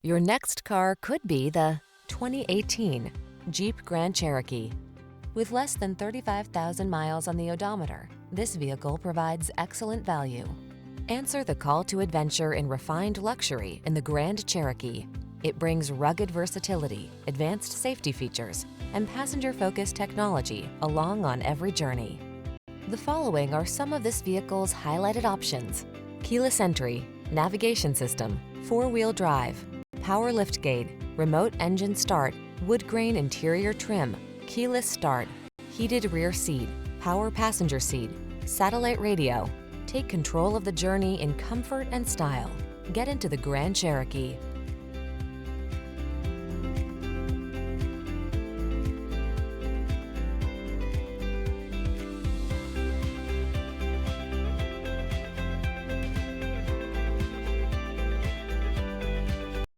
Your next car could be the 2018 Jeep Grand Cherokee. With less than 35,000 miles on the odometer, this vehicle provides excellent value. Answer the call to adventure in refined luxury in the Grand Cherokee. It brings rugged versatility, advanced safety features, and passenger-focused technology along on every journey. The following are some of this vehicle's highlighted options: keyless entry, navigation system, four-wheel drive, power liftgate, remote engine start, wood grain interior trim, keyless start, heated rear seat, power passenger seat, satellite radio. Take control of the journey in comfort and style. Get into the Grand Cherokee.